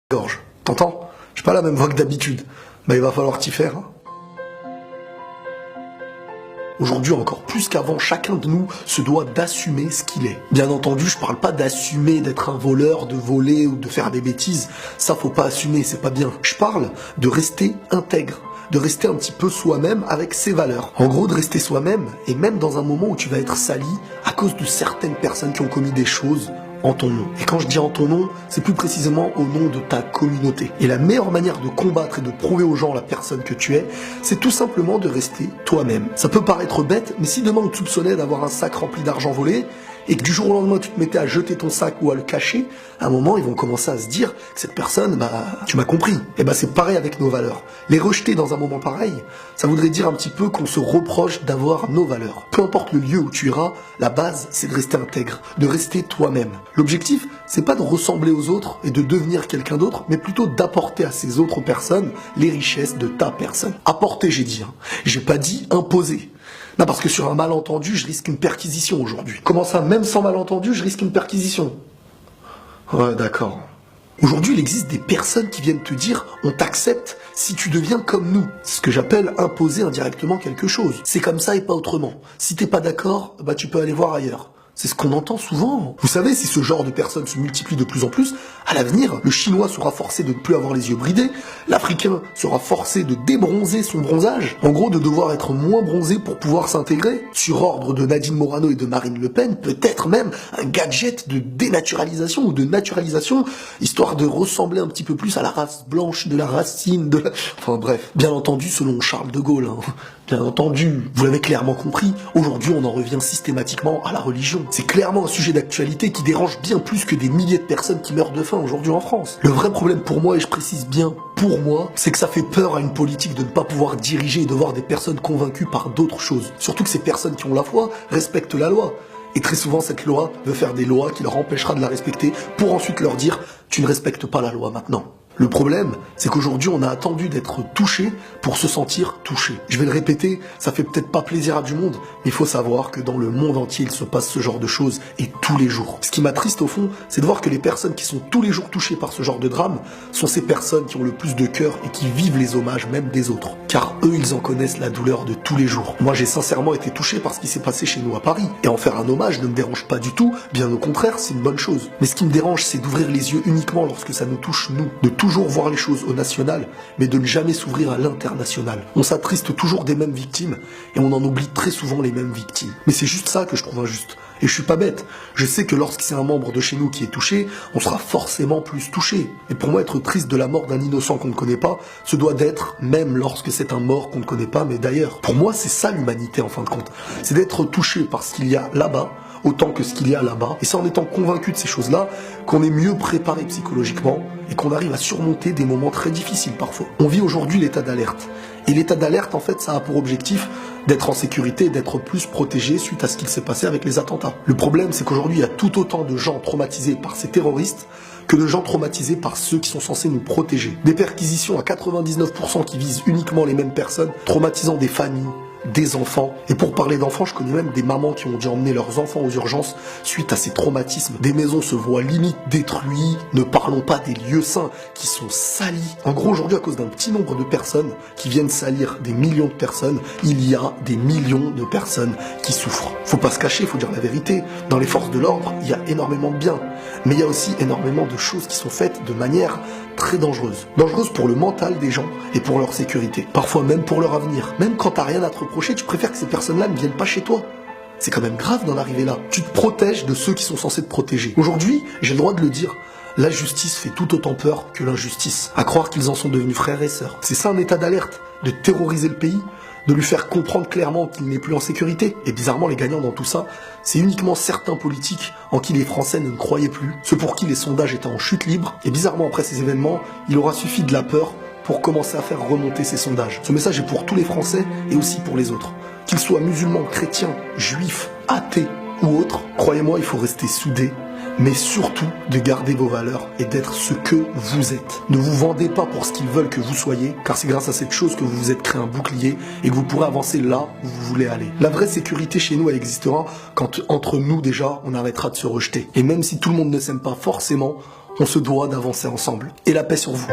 gorge. T'entends? J'ai pas la même voix que d'habitude. Bah il va falloir t'y faire. Hein. Aujourd'hui, encore plus qu'avant, chacun de nous se doit d'assumer ce qu'il est. Bien entendu, je parle pas d'assumer d'être un voleur, de voler ou de faire des bêtises. Ça, faut pas assumer, c'est pas bien. Je parle de rester intègre, de rester un petit peu soi-même avec ses valeurs. En gros, de rester soi-même, et même dans un moment où tu vas être sali à cause de certaines personnes qui ont commis des choses en ton nom. Et quand je dis en ton nom, c'est plus précisément au nom de ta communauté. Et la meilleure manière de combattre et de prouver aux gens la personne que tu es, c'est tout simplement de rester toi-même. Ça peut paraître bête, mais si demain on te soupçonnait d'avoir un sac rempli d'argent volé, et que du jour au lendemain tu te mettais à jeter ton sac ou à le cacher, à un moment ils vont commencer à se dire que cette personne, tu m'as compris. Et c'est pareil avec nos valeurs. Les rejeter dans un moment pareil, ça voudrait dire un petit peu qu'on se reproche d'avoir nos valeurs. Peu importe le lieu où tu iras, la base c'est de rester intègre, de rester toi-même. L'objectif, c'est pas de ressembler aux autres et de devenir quelqu'un d'autre, mais plutôt d'apporter à ces autres personnes les richesses de ta personne. Apporter, j'ai dit. J'ai pas dit imposer. Non, parce que sur un malentendu, je risque une perquisition aujourd'hui. Comment ça, même sans malentendu, je risque une perquisition? Ouais, d'accord. Aujourd'hui, il existe des personnes qui viennent te dire « on t'accepte si tu deviens comme nous ». C'est ce que j'appelle imposer indirectement quelque chose. C'est comme ça et pas autrement. Si t'es pas d'accord, tu peux aller voir ailleurs. C'est ce qu'on entend souvent. Vous savez, si ce genre de personnes se multiplie de plus en plus, à l'avenir, le Chinois sera forcé de ne plus avoir les yeux bridés, l'Africain sera forcé de débronzer son bronzage, en gros de devoir être moins bronzé pour pouvoir s'intégrer, sur ordre de Nadine Morano et de Marine Le Pen, peut-être même un gadget de dénaturalisation ou de naturalisation, histoire de ressembler un petit peu plus à la race blanche de la racine de la... Enfin bref, bien entendu selon Charles de Gaulle, Bien entendu, vous l'avez clairement compris, aujourd'hui on en revient systématiquement à la religion. C'est clairement un sujet d'actualité qui dérange bien plus que des milliers de personnes qui meurent de faim aujourd'hui en France. Le vrai problème pour moi, et je précise bien pour moi, c'est que ça fait peur à une politique de ne pas pouvoir diriger et de voir des personnes convaincues par d'autres choses. Surtout que ces personnes qui ont la foi respectent la loi. Et très souvent, cette loi veut faire des lois qui leur empêchera de la respecter pour ensuite leur dire « tu ne respectes pas la loi maintenant ». Le problème, c'est qu'aujourd'hui, on a attendu d'être touché pour se sentir touché. Je vais le répéter, ça fait peut-être pas plaisir à du monde, mais il faut savoir que dans le monde entier, il se passe ce genre de choses, et tous les jours. Ce qui m'attriste au fond, c'est de voir que les personnes qui sont tous les jours touchées par ce genre de drame sont ces personnes qui ont le plus de cœur et qui vivent les hommages même des autres. Car eux, ils en connaissent la douleur de tous les jours. Moi, j'ai sincèrement été touché par ce qui s'est passé chez nous à Paris. Et en faire un hommage ne me dérange pas du tout, bien au contraire, c'est une bonne chose. Mais ce qui me dérange, c'est d'ouvrir les yeux uniquement lorsque ça nous touche, nous. De toujours voir les choses au national, mais de ne jamais s'ouvrir à l'international. On s'attriste toujours des mêmes victimes, et on en oublie très souvent les mêmes victimes. Mais c'est juste ça que je trouve injuste. Et je suis pas bête. Je sais que lorsque c'est un membre de chez nous qui est touché, on sera forcément plus touché. Et pour moi, être triste de la mort d'un innocent qu'on ne connaît pas, se doit d'être, même lorsque c'est un mort qu'on ne connaît pas, mais d'ailleurs. Pour moi, c'est ça l'humanité en fin de compte. C'est d'être touché par ce qu'il y a là-bas, autant que ce qu'il y a là-bas. Et c'est en étant convaincu de ces choses-là qu'on est mieux préparé psychologiquement et qu'on arrive à surmonter des moments très difficiles parfois. On vit aujourd'hui l'état d'alerte. Et l'état d'alerte, en fait, ça a pour objectif d'être en sécurité et d'être plus protégé suite à ce qu'il s'est passé avec les attentats. Le problème, c'est qu'aujourd'hui, il y a tout autant de gens traumatisés par ces terroristes que de gens traumatisés par ceux qui sont censés nous protéger. Des perquisitions à 99% qui visent uniquement les mêmes personnes, traumatisant des familles, des enfants. Et pour parler d'enfants, je connais même des mamans qui ont dû emmener leurs enfants aux urgences suite à ces traumatismes. Des maisons se voient limite détruites, ne parlons pas des lieux saints qui sont salis. En gros, aujourd'hui, à cause d'un petit nombre de personnes qui viennent salir des millions de personnes, il y a des millions de personnes qui souffrent. Faut pas se cacher, faut dire la vérité. Dans les forces de l'ordre, il y a énormément de bien. Mais il y a aussi énormément de choses qui sont faites de manière très dangereuse. Dangereuse pour le mental des gens et pour leur sécurité. Parfois même pour leur avenir. Même quand t'as rien à te reprocher, tu préfères que ces personnes-là ne viennent pas chez toi. C'est quand même grave d'en arriver là. Tu te protèges de ceux qui sont censés te protéger. Aujourd'hui, j'ai le droit de le dire, la justice fait tout autant peur que l'injustice. À croire qu'ils en sont devenus frères et sœurs. C'est ça un état d'alerte, de terroriser le pays, de lui faire comprendre clairement qu'il n'est plus en sécurité. Et bizarrement, les gagnants dans tout ça, c'est uniquement certains politiques en qui les Français ne croyaient plus, ceux pour qui les sondages étaient en chute libre. Et bizarrement, après ces événements, il aura suffi de la peur pour commencer à faire remonter ces sondages. Ce message est pour tous les Français et aussi pour les autres. Qu'ils soient musulmans, chrétiens, juifs, athées ou autres, croyez-moi, il faut rester soudés, mais surtout de garder vos valeurs et d'être ce que vous êtes. Ne vous vendez pas pour ce qu'ils veulent que vous soyez, car c'est grâce à cette chose que vous vous êtes créé un bouclier et que vous pourrez avancer là où vous voulez aller. La vraie sécurité chez nous, elle existera quand entre nous déjà, on arrêtera de se rejeter. Et même si tout le monde ne s'aime pas forcément, On se doit d'avancer ensemble. Et la paix sur vous.